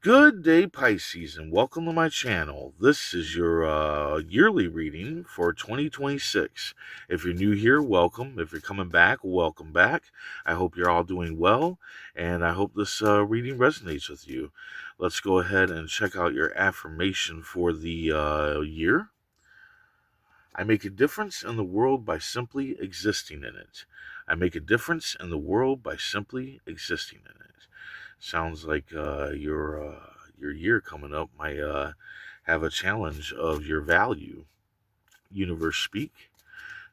Good day, Pisces, and welcome to my channel. This is your yearly reading for 2026. If you're new here, welcome. If you're coming back, welcome back. I hope you're all doing well, and I hope this reading resonates with you. Let's go ahead and check out your affirmation for the year. I make a difference in the world by simply existing in it. I make a difference in the world by simply existing in it. Sounds like your year coming up might have a challenge of your value. Universe speak,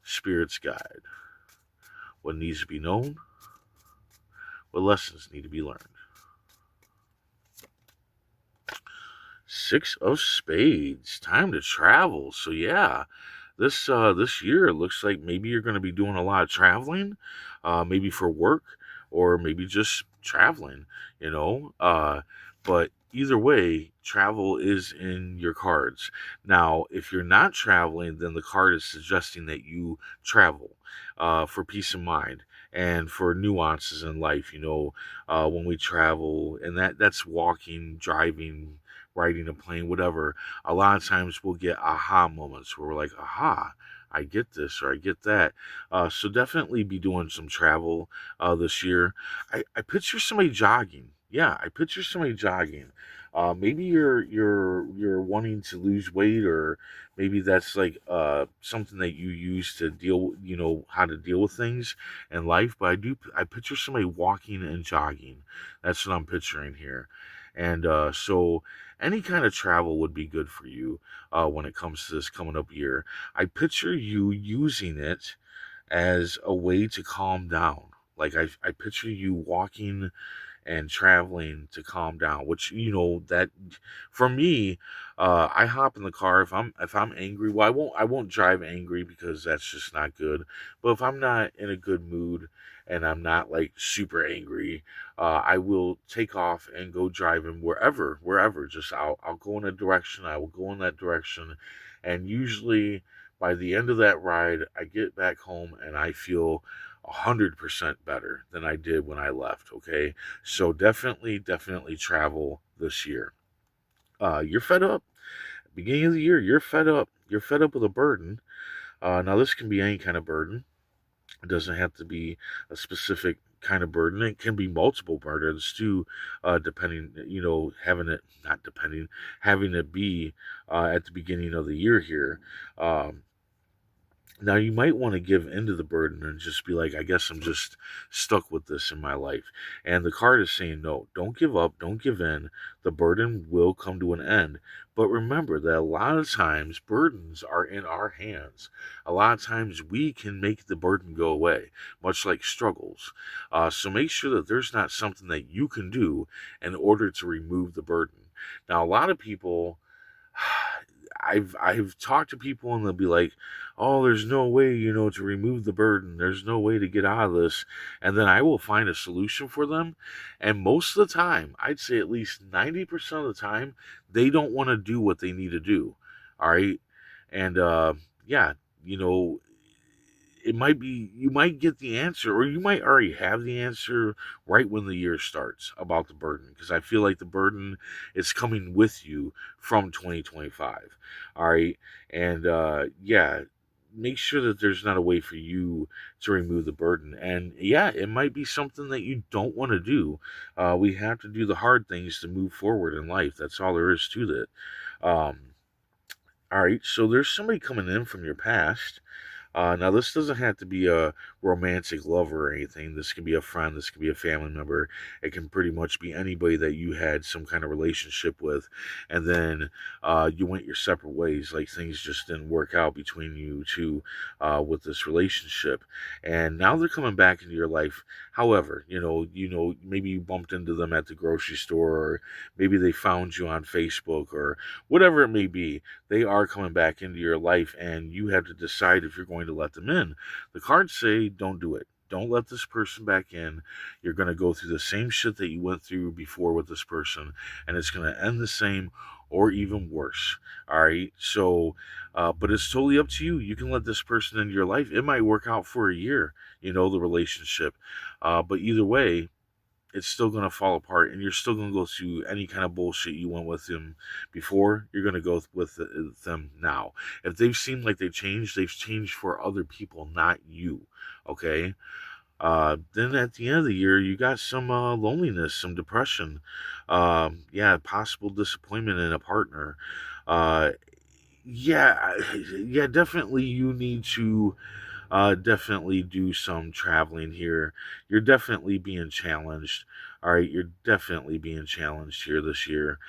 spirits guide. What needs to be known, what lessons need to be learned. Six of Spades, time to travel. So yeah, this year it looks like maybe you're going to be doing a lot of traveling, maybe for work or maybe just traveling. You know, but either way, travel is in your cards. Now, if you're not traveling, then the card is suggesting that you travel for peace of mind and for nuances in life. When we travel, and that's walking, driving, riding a plane, whatever. A lot of times we'll get aha moments where we're like, aha, I get this or I get that. So definitely be doing some travel this year. I picture somebody jogging. Yeah, I picture somebody jogging. Maybe you're wanting to lose weight, or maybe that's like something that you use to deal, how to deal with things in life. But I picture somebody walking and jogging. That's what I'm picturing here. And so any kind of travel would be good for you when it comes to this coming up year. I picture you using it as a way to calm down. Like I picture you walking and traveling to calm down, which that for me, I hop in the car if I'm angry. Well, I won't drive angry because that's just not good. But if I'm not in a good mood and I'm not like super angry, I will take off and go driving wherever. Just I'll go in a direction. I will go in that direction, and usually by the end of that ride, I get back home and I feel 100% better than I did when I left. Okay, so definitely travel this year. You're fed up. Beginning of the year, you're fed up. You're fed up with a burden. Now this can be any kind of burden. It doesn't have to be a specific kind of burden. It can be multiple burdens too, depending. Having it be at the beginning of the year here. Um, Now, you might want to give into the burden and just be like, I guess I'm just stuck with this in my life. And the card is saying, no, don't give up, don't give in. The burden will come to an end. But remember that a lot of times burdens are in our hands. A lot of times we can make the burden go away, much like struggles. So make sure that there's not something that you can do in order to remove the burden. Now, a lot of people I've talked to people and they'll be like, "Oh, there's no way, to remove the burden. There's no way to get out of this." And then I will find a solution for them. And most of the time, I'd say at least 90% of the time, they don't want to do what they need to do. All right? And yeah, you know, it might be you might get the answer, or you might already have the answer right when the year starts about the burden, because I feel like the burden is coming with you from 2025. All right, and yeah, make sure that there's not a way for you to remove the burden. And yeah, it might be something that you don't want to do. We have to do the hard things to move forward in life. That's all there is to that. um, all right, so there's somebody coming in from your past. Now, this doesn't have to be a romantic lover or anything. This can be a friend. This can be a family member. It can pretty much be anybody that you had some kind of relationship with, and then you went your separate ways. Like things just didn't work out between you two with this relationship, and now they're coming back into your life. However, maybe you bumped into them at the grocery store, or maybe they found you on Facebook, or whatever it may be. They are coming back into your life, and you have to decide if you're going to let them in. The cards say don't do it. Don't let this person back in. You're going to go through the same shit that you went through before with this person, and it's going to end the same or even worse. All right. So, but it's totally up to you. You can let this person into your life. It might work out for a year, the relationship. But either way, it's still going to fall apart, and you're still going to go through any kind of bullshit you went with them before. You're going to go with them now. If they've seemed like they've changed for other people, not you. Okay. Then at the end of the year, you got some loneliness, some depression, yeah, possible disappointment in a partner. Uh, yeah, yeah, definitely. You need to definitely do some traveling here. You're definitely being challenged. All right, you're definitely being challenged here this year.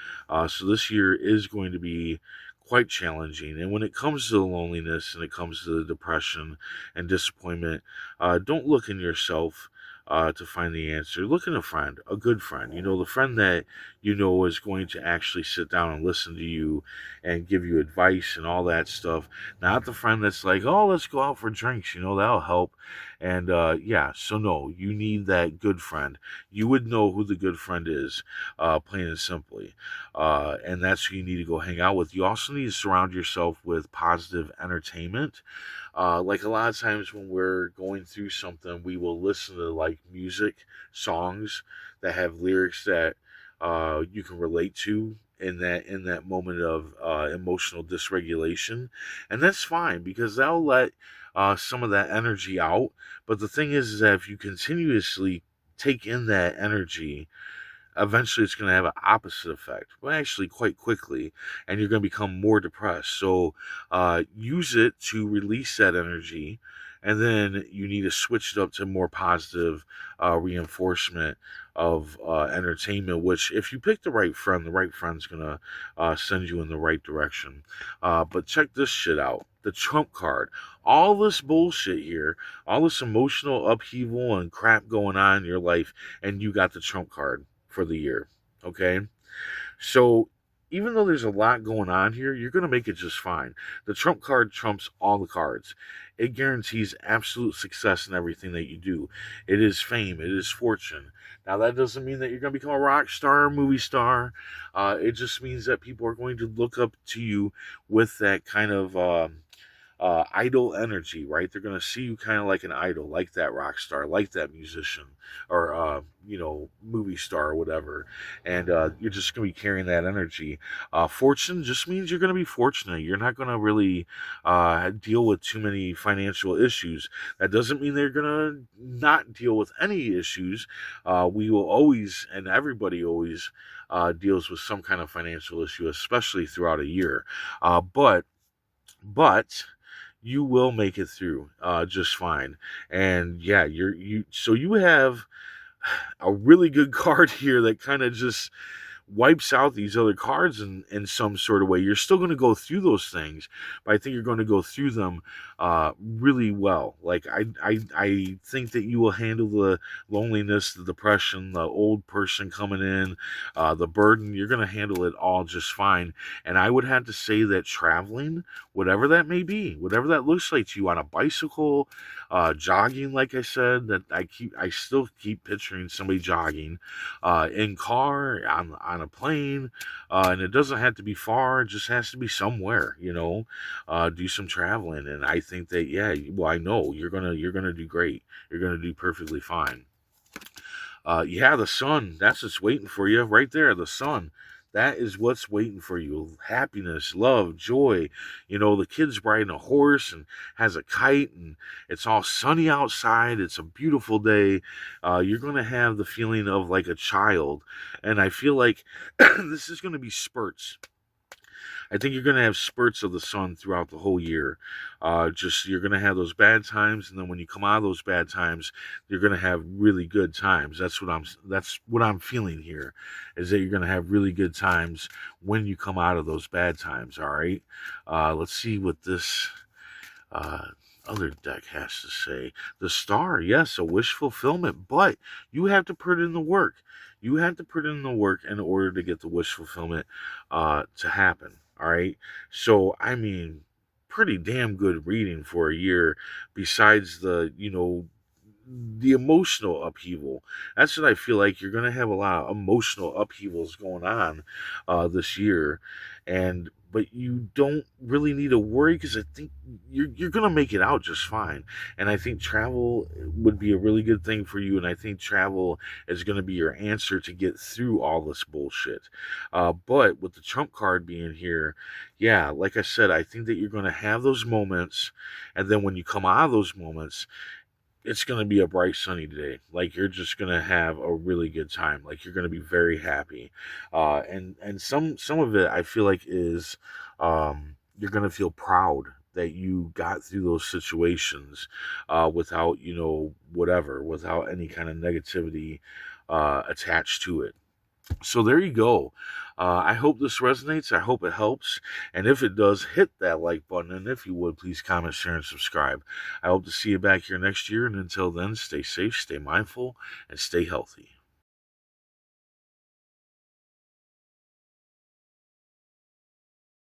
So this year is going to be quite challenging. And when it comes to the loneliness and it comes to the depression and disappointment, don't look in yourself. To find the answer, look in a friend, a good friend. You know, the friend that you know is going to actually sit down and listen to you and give you advice and all that stuff, not the friend that's like, oh, let's go out for drinks, that'll help. And yeah, so no, you need that good friend. You would know who the good friend is, plain and simply. And that's who you need to go hang out with. You also need to surround yourself with positive entertainment. Like a lot of times when we're going through something, we will listen to like music, songs that have lyrics that you can relate to in that moment of emotional dysregulation, and that's fine because that'll let some of that energy out. But the thing is that if you continuously take in that energy, eventually it's going to have an opposite effect. Well, actually, quite quickly, and you're going to become more depressed. So, use it to release that energy, and then you need to switch it up to more positive reinforcement of entertainment. Which, if you pick the right friend's going to send you in the right direction. But check this shit out. The trump card, all this bullshit here, all this emotional upheaval and crap going on in your life, and you got the trump card for the year. Okay? So even though there's a lot going on here, you're going to make it just fine. The trump card trumps all the cards. It guarantees absolute success in everything that you do. It is fame, it is fortune. Now, that doesn't mean that you're going to become a rock star, movie star. It just means that people are going to look up to you with that kind of idol energy, right? They're going to see you kind of like an idol, like that rock star, like that musician, or movie star or whatever. And you're just going to be carrying that energy. Fortune just means you're going to be fortunate. You're not going to really deal with too many financial issues. That doesn't mean they're going to not deal with any issues. We will always, and everybody always, deals with some kind of financial issue, especially throughout a year. But you will make it through just fine. And yeah, so you have a really good card here that kind of just wipes out these other cards in some sort of way. You're still going to go through those things, but I think you're going to go through them really well. Like I think that you will handle the loneliness, the depression, the old person coming in, the burden. You're going to handle it all just fine. And I would have to say that traveling, whatever that may be, whatever that looks like to you on a bicycle, jogging, like I said, that I still keep picturing somebody jogging, in car, on a plane, and it doesn't have to be far. It just has to be somewhere. Do some traveling, and I think that yeah, well, I know you're gonna do great. You're gonna do perfectly fine. Yeah, the sun, that's what's waiting for you right there. The sun. That is what's waiting for you. Happiness, love, joy. The kid's riding a horse and has a kite, and it's all sunny outside. It's a beautiful day. You're going to have the feeling of like a child. And I feel like this is going to be spurts. I think you're going to have spurts of the sun throughout the whole year. Just you're going to have those bad times, and then when you come out of those bad times, you're going to have really good times. That's what I'm feeling here, is that you're going to have really good times when you come out of those bad times. All right. Let's see what this uh, other deck has to say. The star, yes, a wish fulfillment, but you have to put in the work. You have to put in the work in order to get the wish fulfillment to happen. All right. So, I mean, pretty damn good reading for a year, besides the emotional upheaval. That's what I feel like. You're going to have a lot of emotional upheavals going on this year. And but you don't really need to worry because I think you're gonna make it out just fine. And I think travel would be a really good thing for you. And I think travel is gonna be your answer to get through all this bullshit. But with the Trump card being here, yeah, like I said, I think that you're gonna have those moments, and then when you come out of those moments, it's going to be a bright sunny day. Like you're just going to have a really good time. Like you're going to be very happy. And some of it I feel like is you're going to feel proud that you got through those situations without, whatever, without any kind of negativity attached to it. So there you go. I hope this resonates. I hope it helps. And if it does, hit that like button. And if you would, please comment, share, and subscribe. I hope to see you back here next year. And until then, stay safe, stay mindful, and stay healthy.